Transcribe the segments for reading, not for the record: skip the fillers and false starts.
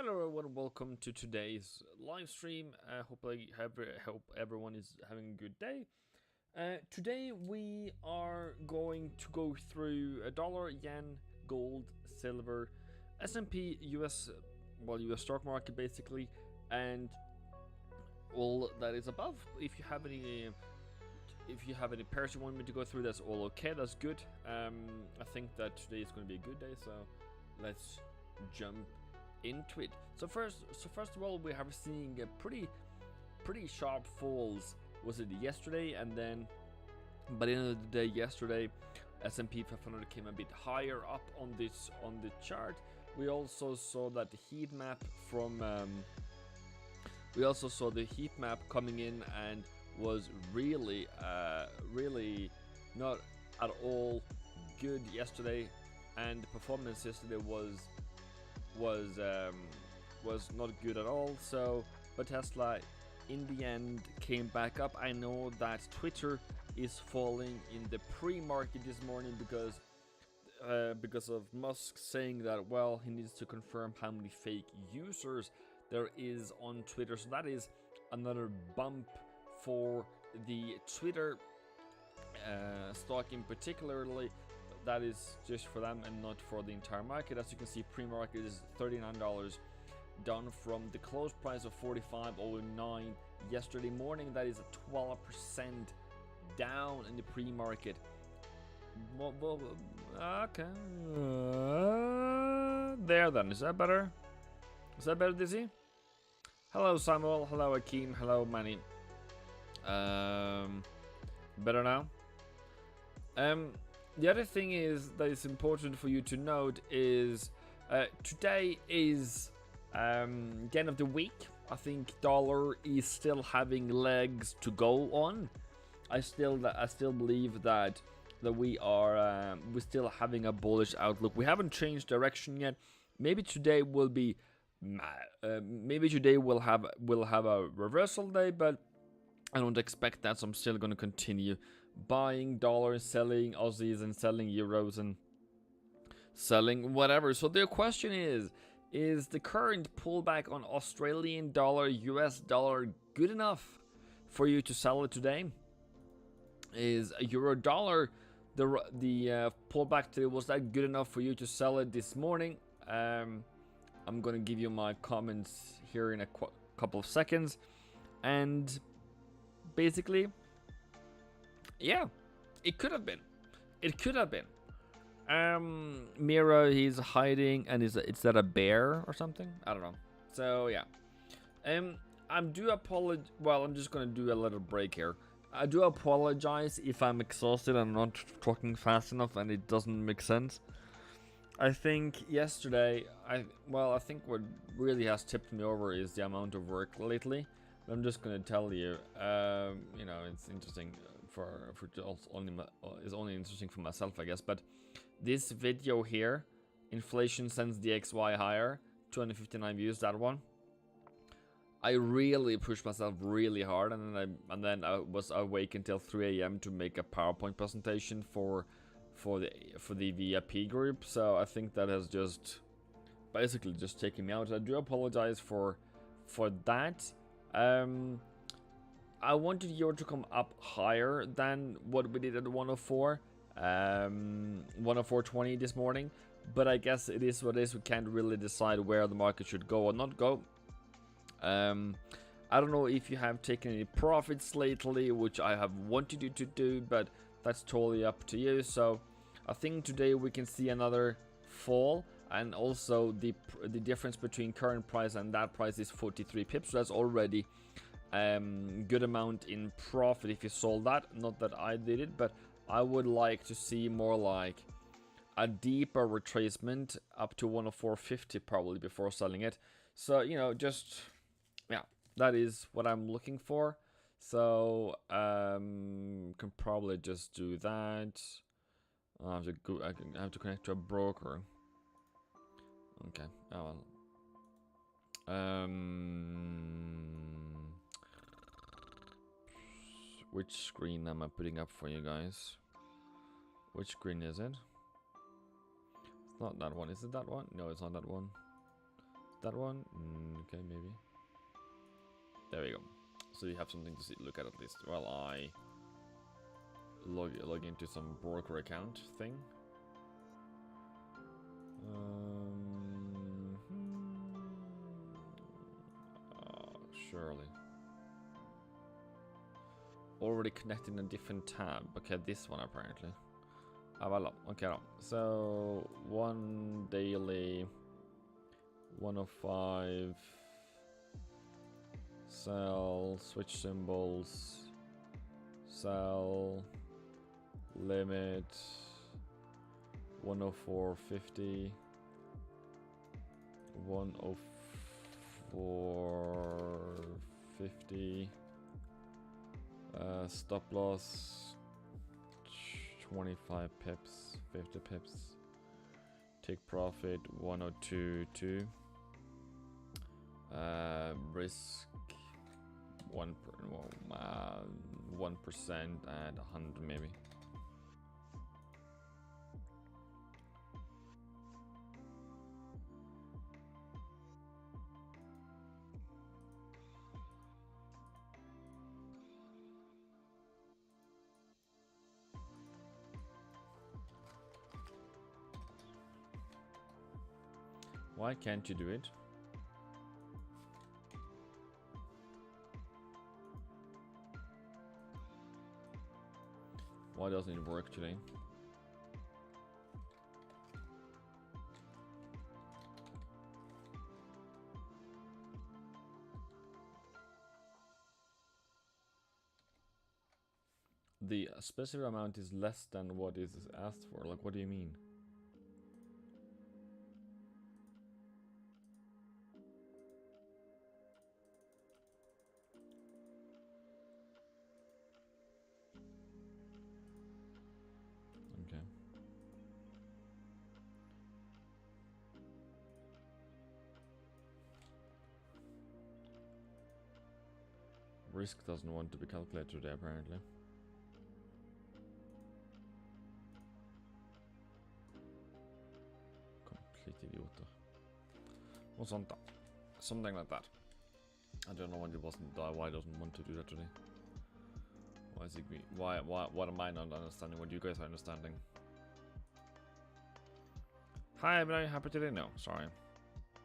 Hello everyone, welcome to today's live stream. Hope everyone is having a good day. Today we are going to go through a dollar, yen, gold, silver, S&P, US stock market basically, and all that is above. If you have any pairs you want me to go through, that's all okay. That's good. I think that today is going to be a good day, so let's jump into it. So first of all, we have seen a pretty sharp falls. Was it yesterday? And then by the end of the day yesterday, S&P 500 came a bit higher up on the chart. We also saw that the heat map coming in and was really not at all good yesterday, and the performance yesterday was not good at all. So, but Tesla in the end came back up. I know that Twitter is falling in the pre-market this morning because of Musk saying that, well, he needs to confirm how many fake users there is on Twitter. So that is another bump for the Twitter stock in particularly. That is just for them and not for the entire market. As you can see, pre-market is $39, down from the close price of $45.09 yesterday morning. That is a 12% down in the pre-market. Okay, there then. Is that better? Is that better, Dizzy? Hello, Samuel. Hello, Akeem. Hello, Manny. Better now. The other thing is that is important for you to note is today is end of the week. I think dollar is still having legs to go on. I still believe that we are we're still having a bullish outlook. We haven't changed direction yet. Maybe today will be maybe today we'll have a reversal day, but I don't expect that, so I'm still going to continue buying dollars, selling Aussies, and selling euros, and selling whatever. So the question is the current pullback on Australian dollar, US dollar good enough for you to sell it today? Is a euro dollar, the pullback today, was that good enough for you to sell it this morning? I'm going to give you my comments here in a couple of seconds. And basically, yeah, it could have been. Mira, he's hiding, and is that a bear or something? I don't know. So yeah, I do apologize. Well, I'm just gonna do a little break here. I do apologize if I'm exhausted and not talking fast enough and it doesn't make sense. I think yesterday, I think what really has tipped me over is the amount of work lately. I'm just gonna tell you, you know, it's interesting it's only interesting for myself, I guess. But this video here, inflation sends the XY higher, 259 views. That one, I really pushed myself really hard, and then I was awake until 3 a.m. to make a PowerPoint presentation for the VIP group. So I think that has just basically just taken me out. I do apologize for that. I wanted Euro to come up higher than what we did at 104, 104.20 this morning, but I guess it is what it is. We can't really decide where the market should go or not go. I don't know if you have taken any profits lately, which I have wanted you to do, but that's totally up to you. So I think today we can see another fall, and also the difference between current price and that price is 43 pips. So that's already good amount in profit if you sold that. Not that I did it, but I would like to see more like a deeper retracement up to 104.50 probably before selling it. So, you know, just yeah, that is what I'm looking for. So can probably just do that. I have to connect to a broker. Okay. Oh well. Which screen am I putting up for you guys? Which screen is it? It's not that one. Is it that one? No, it's not that one. that one? Okay, maybe. There we go. So you have something to see, look at least. While I log into some broker account thing. Surely. Already connected in a different tab. Okay, this one apparently. Ah, well, okay. So one daily, 105. Sell, switch symbols, sell, limit, 104.50, 104.50, stop loss, 25 pips, 50 pips, take profit, 102.2, risk 1% at 100 maybe. Why can't you do it? Why doesn't it work today? The specific amount is less than what is asked for. Like, what do you mean? Okay. Risk doesn't want to be calculated today, apparently. Complete idioter. Or something. Something like that. I don't know why it wasn't. Why it doesn't want to do that today? Why is it? Why? What am I not understanding? What you guys are understanding? Hi, I'm very happy today. No, sorry.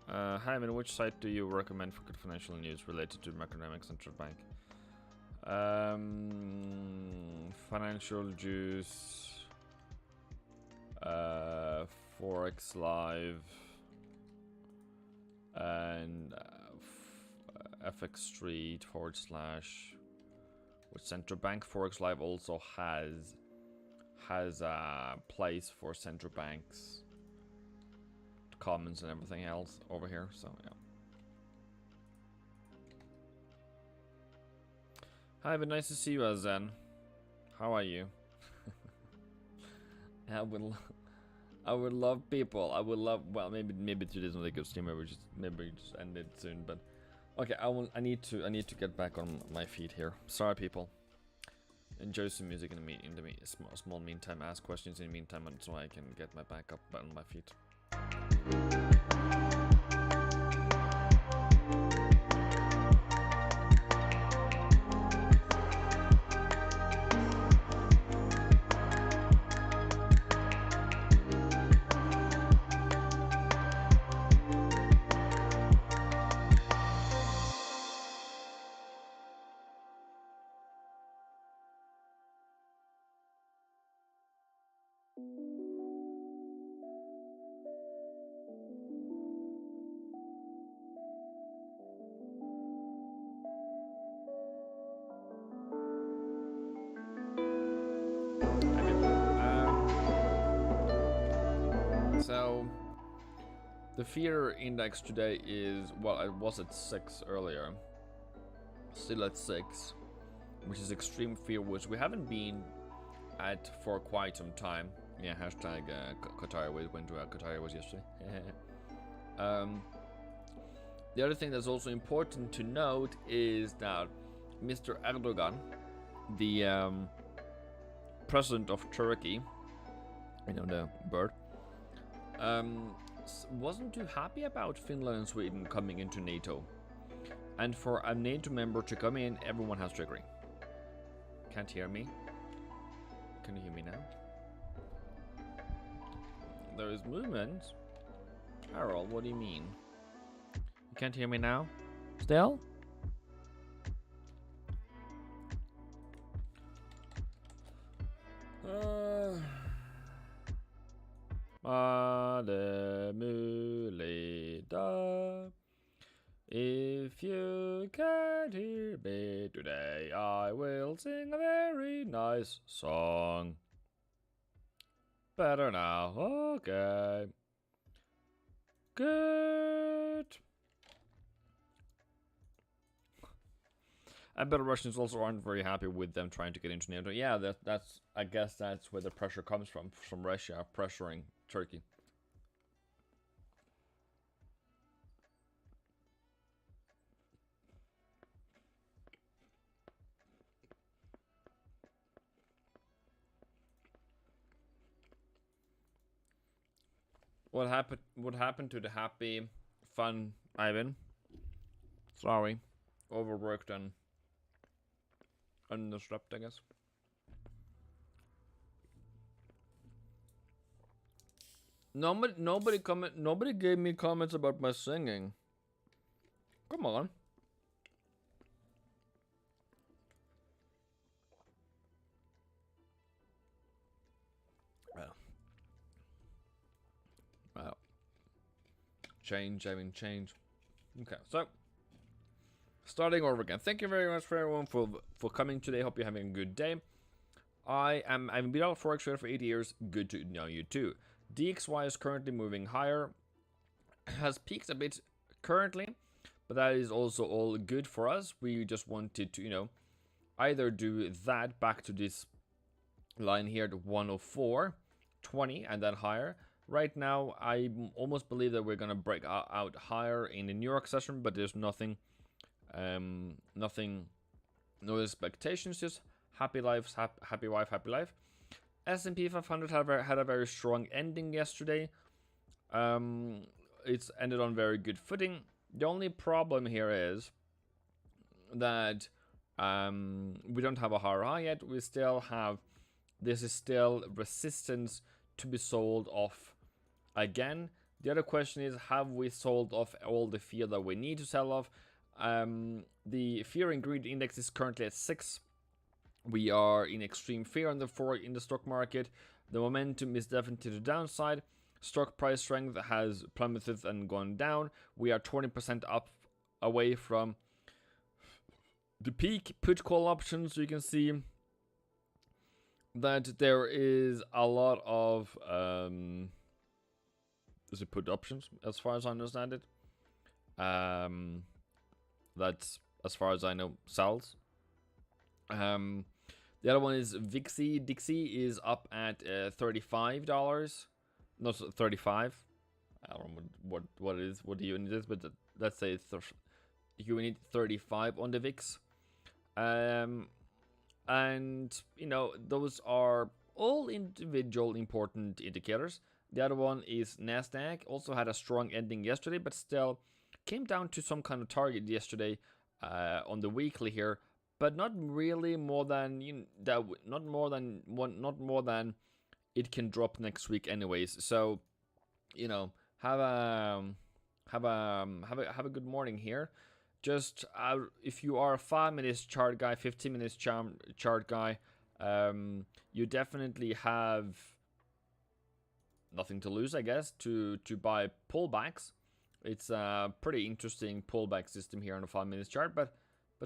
Hi, I'm which site do you recommend for good financial news related to macroeconomics and central bank? Financial Juice, Forex Live, and FX Street / which central bank. Forex Live also has a place for central banks comments and everything else over here, so yeah. Hi, but nice to see you, Zen. How are you? I would love people. I would love. Well, maybe today's not a good stream. Maybe just end it soon. But okay, I need to get back on my feet here. Sorry, people. Enjoy some music in the small meantime. Ask questions in the meantime, so I can get my back up on my feet. So the fear index today is, well, it was at 6 earlier, still at 6, which is extreme fear, which we haven't been at for quite some time. Yeah, hashtag Qatar went to Qatar was yesterday. The other thing that's also important to note is that Mr. Erdogan, the president of Turkey, you know, the bird, wasn't too happy about Finland and Sweden coming into NATO. And for a NATO member to come in, everyone has to agree. Can't hear me. Can you hear me now? There is movement. Harold, what do you mean? You can't hear me now? Still? If you can't hear me today, I will sing a very nice song. Better now, okay. Good. I bet Russians also aren't very happy with them trying to get into NATO. Yeah, that's I guess that's where the pressure comes from Russia pressuring Turkey. What happened to the happy, fun Ivan? Sorry, overworked and underslept, I guess. Nobody gave me comments about my singing. Come on. Well. Change. Okay, so starting over again. Thank you very much for everyone for coming today. Hope you're having a good day. I've been on Forex trader for 8 years. Good to know you too. DXY is currently moving higher. Has peaked a bit currently, but that is also all good for us. We just wanted to, either do that back to this line here to 104.20 and then higher. Right now, I almost believe that we're gonna break out higher in the New York session, but there's nothing, no expectations. Just happy lives, happy wife, happy life. S&P 500 had a very strong ending yesterday. It's ended on very good footing. The only problem here is that we don't have a higher high yet. We still have, this is still resistance to be sold off again. The other question is, have we sold off all the fear that we need to sell off? The fear and greed index is currently at 6. We are in extreme fear in the stock market. The momentum is definitely to the downside. Stock price strength has plummeted and gone down. We are 20% up away from the peak. Put call options, you can see that there is a lot of is it put options as far as I understand it. That's as far as I know sells. The other one is Vixie. Dixie is up at $35. Not 35. I don't know what it is, what the unit is, but let's say it's unit 35 on the VIX. And those are all individual important indicators. The other one is Nasdaq. Also had a strong ending yesterday, but still came down to some kind of target yesterday on the weekly here, but not really more than not more than it can drop next week anyways. So have a good morning here. Just if you are a 5 minutes chart guy, 15 minutes chart guy, you definitely have nothing to lose, I guess, to buy pullbacks. It's a pretty interesting pullback system here on the 5 minutes chart, but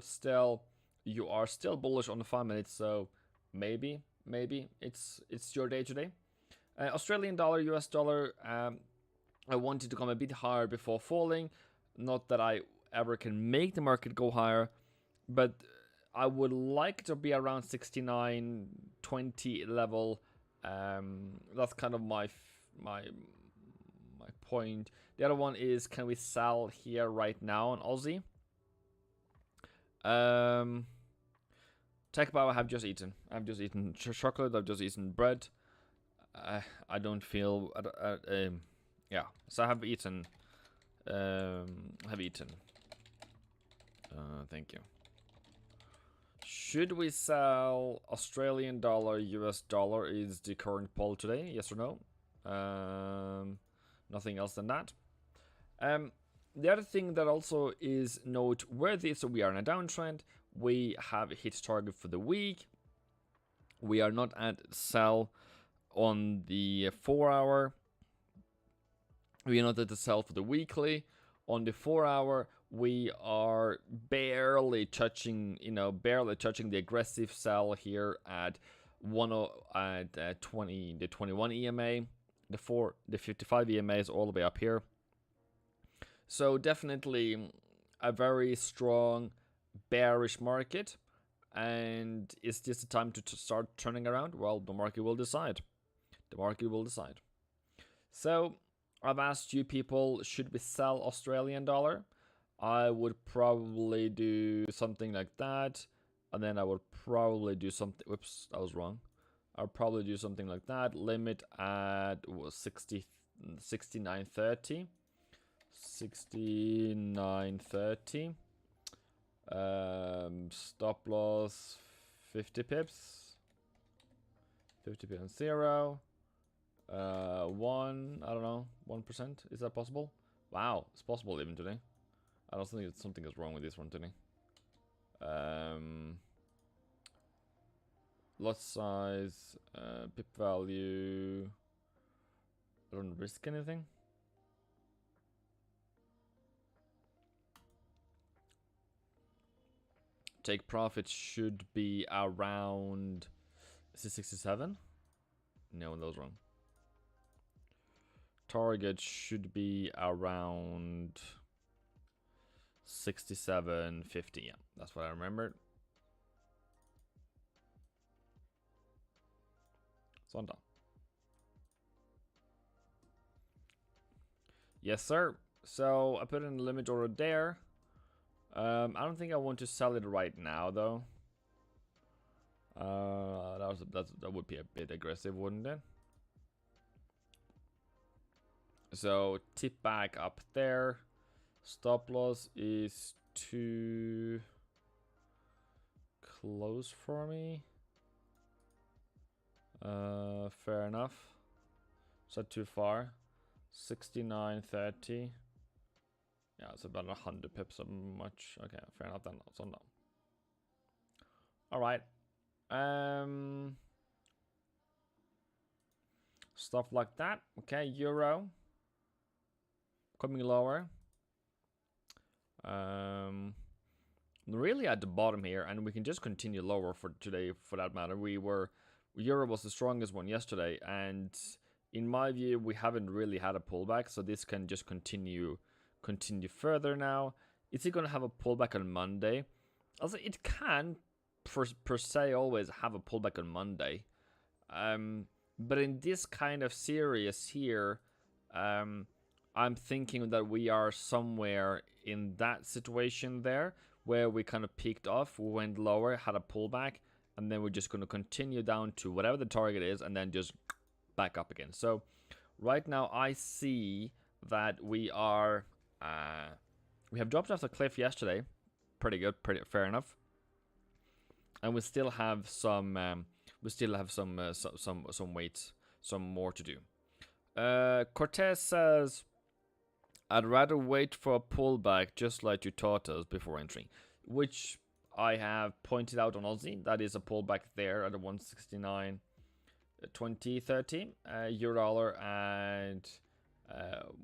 still, you are still bullish on the 5 minutes, so maybe it's your day today. Australian dollar, US dollar, I wanted to come a bit higher before falling. Not that I ever can make the market go higher, but I would like to be around 69.20 level. That's kind of my point. The other one is, can we sell here right now on Aussie? Tech Power, I've just eaten chocolate. I've just eaten bread. I don't feel Yeah, so I have eaten. Have eaten. Thank you. Should we sell Australian dollar, US dollar is the current poll today, yes or no? Nothing else than that. The other thing that also is noteworthy, so we are in a downtrend. We have hit target for the week. We are not at sell on the 4 hour. We are not at the sell for the weekly. On the 4 hour, we are barely touching, barely touching the aggressive sell here at 20, the 21 EMA, the 55 EMA is all the way up here. So definitely a very strong bearish market, and is this the time to start turning around? Well, the market will decide. The market will decide. So I've asked you people, should we sell Australian dollar? I would probably do something like that. And then I would probably do something. Whoops, that was wrong. I'll probably do something like that. Limit at 69.30. 69.30. Stop loss 50 pips. 50 pips on 0. 1, I don't know, 1%. Is that possible? Wow, it's possible even today. I don't think something is wrong with this one today. Lot size, pip value. I don't risk anything. Take profit should be around. Is it 67? No, that was wrong. Target should be around 67.50. Yeah, that's what I remembered. So I'm done. Yes, sir. So I put in the limit order there. I don't think I want to sell it right now, though. That would be a bit aggressive, wouldn't it? So tip back up there. Stop loss is too close for me. Fair enough. Is that too far? 69.30. Yeah, it's about 100 pips so much. Okay, fair enough then. So no. All right. Stuff like that. Okay, euro coming lower. Really at the bottom here, and we can just continue lower for today, for that matter. Euro was the strongest one yesterday, and in my view, we haven't really had a pullback, so this can just continue further now. Is it going to have a pullback on Monday? Also, it can per se always have a pullback on Monday, but in this kind of series here, I'm thinking that we are somewhere in that situation there where we kind of peaked off, we went lower, had a pullback, and then we're just going to continue down to whatever the target is and then just back up again. So right now I see that we are we have dropped off the cliff yesterday. Pretty good, pretty fair enough. And we still have some some weights, some more to do. Cortez says, I'd rather wait for a pullback just like you taught us before entering, which I have pointed out on Aussie. That is a pullback there at a 169.20.30 euro dollar and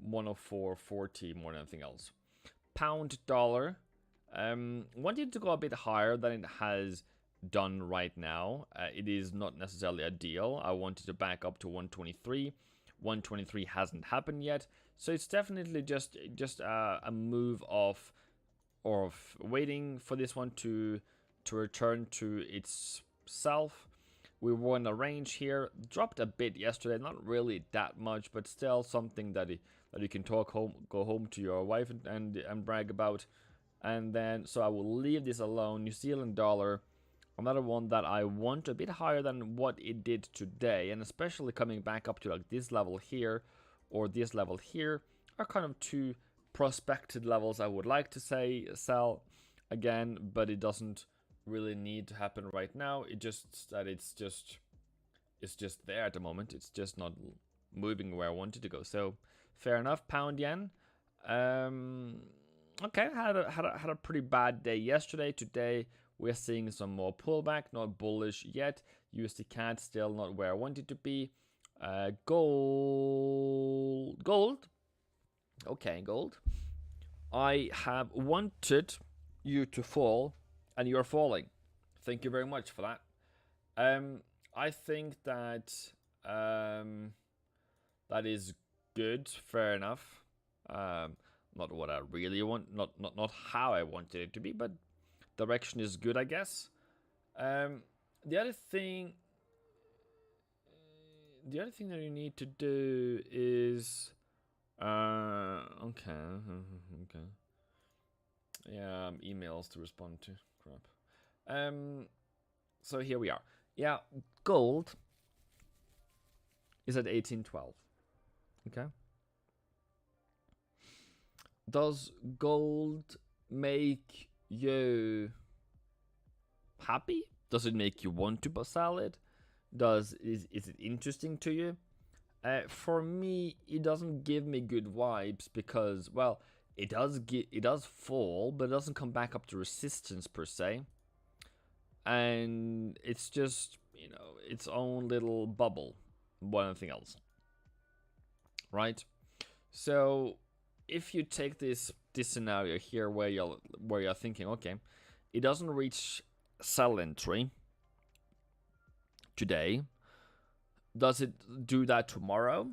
104.40 more than anything else. Pound dollar wanted to go a bit higher than it has done right now. It is not necessarily a deal. I wanted to back up to 123. 123 hasn't happened yet, so it's definitely just a move of waiting for this one to return to its self. We were in a range here, dropped a bit yesterday, not really that much, but still something that you can go home to your wife and brag about. And then so I will leave this alone. New Zealand dollar, another one that I want a bit higher than what it did today, and especially coming back up to like this level here, or this level here are kind of two prospected levels I would like to say sell again, but it doesn't really need to happen right now. It just that it's just there at the moment. It's just not moving where I wanted to go. So fair enough. Pound yen. Okay, had a pretty bad day yesterday. Today we're seeing some more pullback, not bullish yet. USD CAD still not where I want it to be. Gold. Okay, gold. I have wanted you to fall, and you're falling. Thank you very much for that. I think that that is good. Fair enough. Not what I really want, not how I wanted it to be, but direction is good, I guess. The other thing that you need to do is okay. Yeah, emails to respond to. Crap. So here we are. Yeah, gold is at 1812. Okay. Does gold make you happy? Does it make you want to sell it? Is it interesting to you? For me, it doesn't give me good vibes because, well, it does fall, but it doesn't come back up to resistance per se, and it's just, you know, its own little bubble, one nothing else, right? So if you take this scenario here where you're thinking, okay, it doesn't reach sell entry today. Does it do that tomorrow?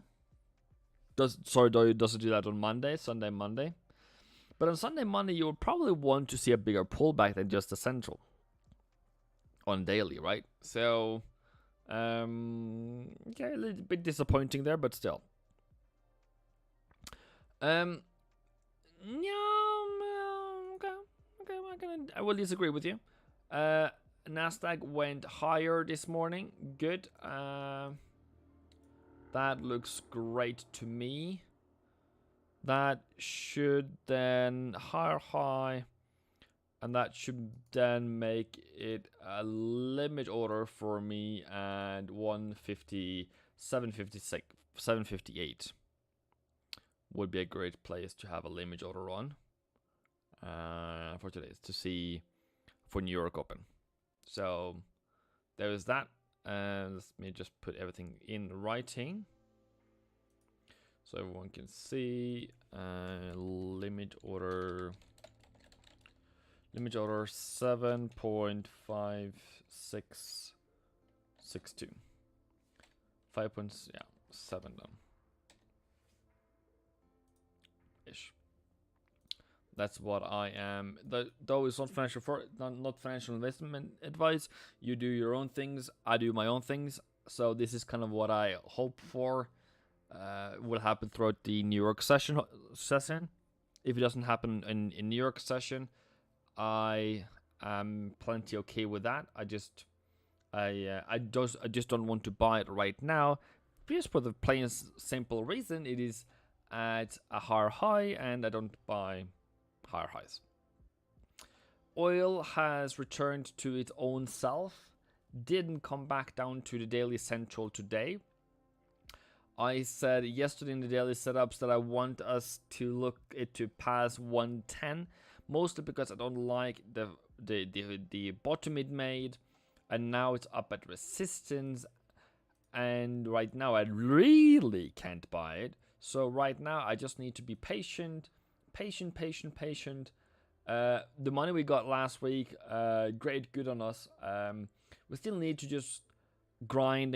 Does it do that on Monday, Sunday, Monday? But on Sunday, Monday, you will probably want to see a bigger pullback than just the central on daily, right? So, okay, a little bit disappointing there, but still. Yeah, okay, I will disagree with you. Nasdaq went higher this morning. Good. That looks great to me. That should then higher high, and that should then make it a limit order for me at 150, 756, 758 would be a great place to have a limit order on for today, to see for New York Open. So there is that. Let me just put everything in writing so everyone can see. Limit order 7.5662. 5.7 done ish. That's what I am. Though it's not not financial investment advice. You do your own things. I do my own things. So this is kind of what I hope for will happen throughout the New York session. If it doesn't happen in New York session, I am plenty okay with that. I just don't want to buy it right now, just for the plain simple reason it is at a higher high, and I don't buy higher highs. Oil has returned to its own self. Didn't come back down to the daily central today. I said yesterday in the daily setups that I want us to look it to pass 110, mostly because I don't like the bottom it made, and now it's up at resistance, and right now I really can't buy it. So right now I just need to be patient. The money we got last week, great, good on us. We still need to just grind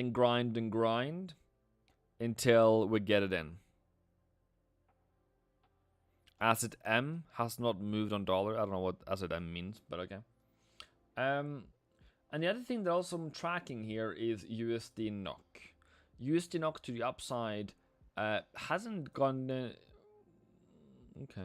until we get it in. Asset M has not moved on dollar. I don't know what asset M means, but okay. And the other thing that also I'm tracking here is USD NOK. USD NOK to the upside hasn't gone. Okay.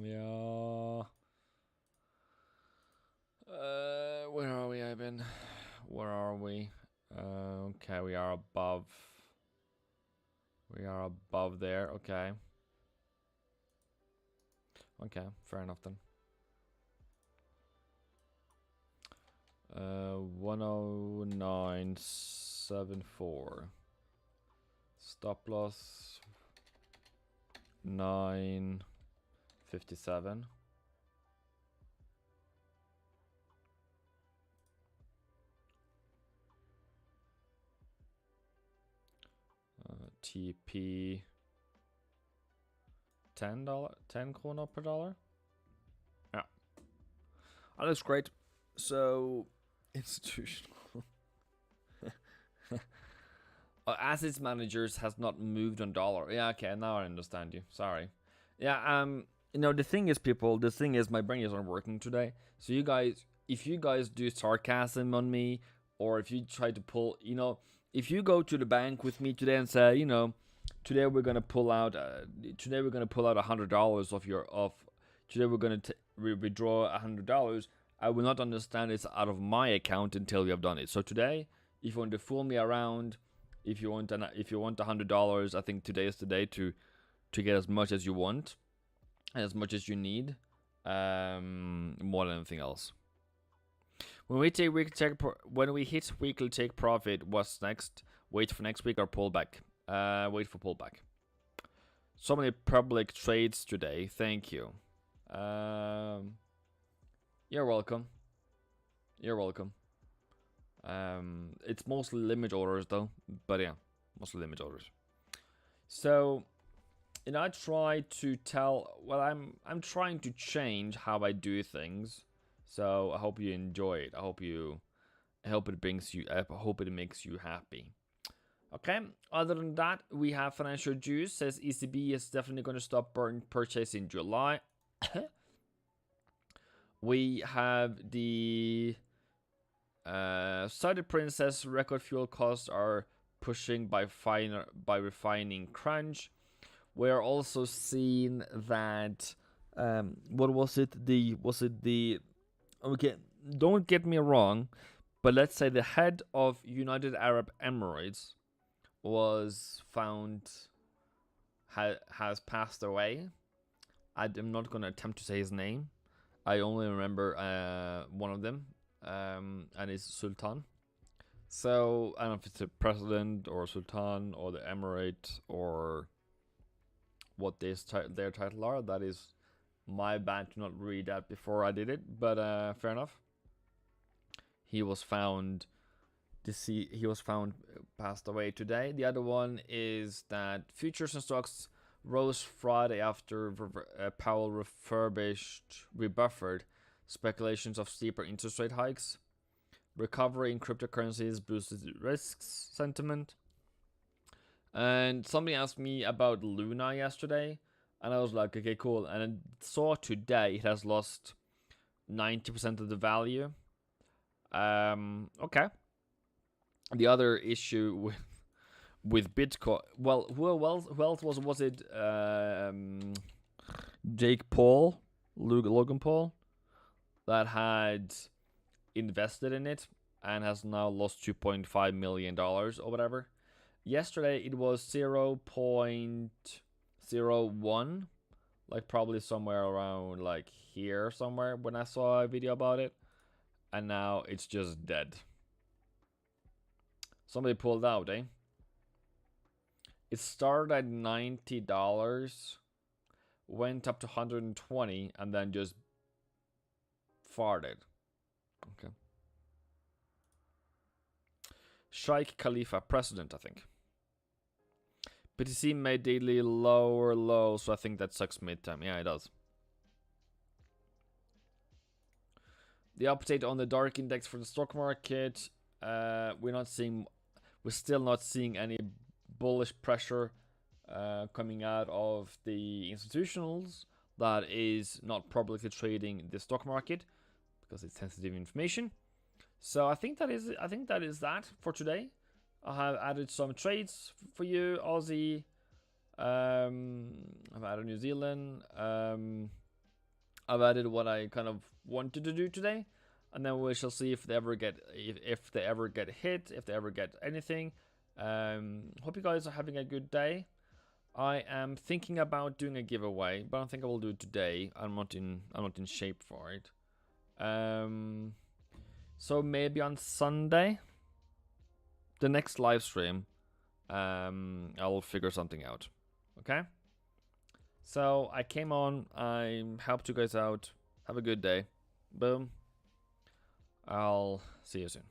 Yeah. where are we? Okay, we are above. We are above there. Okay. Okay, fair enough then. 109.74. Stop loss 9.57. TP $10, 10 krona per dollar. Yeah, that looks great. So institutional assets managers has not moved on dollar. Yeah, okay, now I understand you. Sorry. Yeah, you know, the thing is, people, the thing is, my brain isn't working today. So you guys, if you guys do sarcasm on me, or if you try to pull, you know, if you go to the bank with me today and say, you know, today we're gonna pull out $100 of your today we're gonna withdraw $100. I will not understand it's out of my account until you have done it. So today, if you want to fool me around, if you want $100, I think today is the day to get as much as you want and as much as you need, more than anything else. When we hit weekly take profit, what's next? Wait for next week or pullback? Wait for pullback. So many public trades today. Thank you. You're welcome. You're welcome. It's mostly limit orders though, but yeah, mostly limit orders. So, and I try to tell. Well, I'm trying to change how I do things. So I hope you enjoy it. I hope it brings you. I hope it makes you happy. Okay. Other than that, we have Financial Juice says ECB is definitely going to stop purchase in July. We have the Saudi Princess record fuel costs are pushing by refining crunch. We're also seeing that what was it? Okay, don't get me wrong, but let's say the head of United Arab Emirates was found has passed away. I'm not gonna attempt to say his name. I only remember one of them, and it's Sultan. So I don't know if it's a president or sultan or the emirate or what their title are. That is my bad to not read that before I did it, but fair enough. He was found passed away today. The other one is that futures and stocks rose Friday after Powell rebuffered speculations of steeper interest rate hikes. Recovery in cryptocurrencies boosted risks sentiment. And somebody asked me about Luna yesterday, and I was like, okay, cool. And I saw today it has lost 90% of the value. Okay. The other issue with Bitcoin, well, who else was it? Jake Paul, Logan Paul, that had invested in it and has now lost $2.5 million or whatever. Yesterday it was 0.01, like probably somewhere around like here somewhere when I saw a video about it, and now it's just dead. Somebody pulled out, eh? It started at $90, went up to 120, and then just farted. Okay. Sheikh Khalifa, president, I think. BTC made daily lower low, so I think that sucks midterm. Yeah, it does. The update on the dark index for the stock market. We're still not seeing any bullish pressure coming out of the institutionals that is not publicly trading the stock market because it's sensitive information. So I think that is that for today. I have added some trades for you. Aussie. I've added New Zealand. I've added what I kind of wanted to do today. and then we shall see if they ever get if they ever get hit, if they ever get anything. Hope you guys are having a good day. I am thinking about doing a giveaway, but I don't think I will do it today. I'm not in shape for it. So maybe on Sunday, the next live stream, I'll figure something out. Okay? So I came on, I helped you guys out. Have a good day. Boom. I'll see you soon.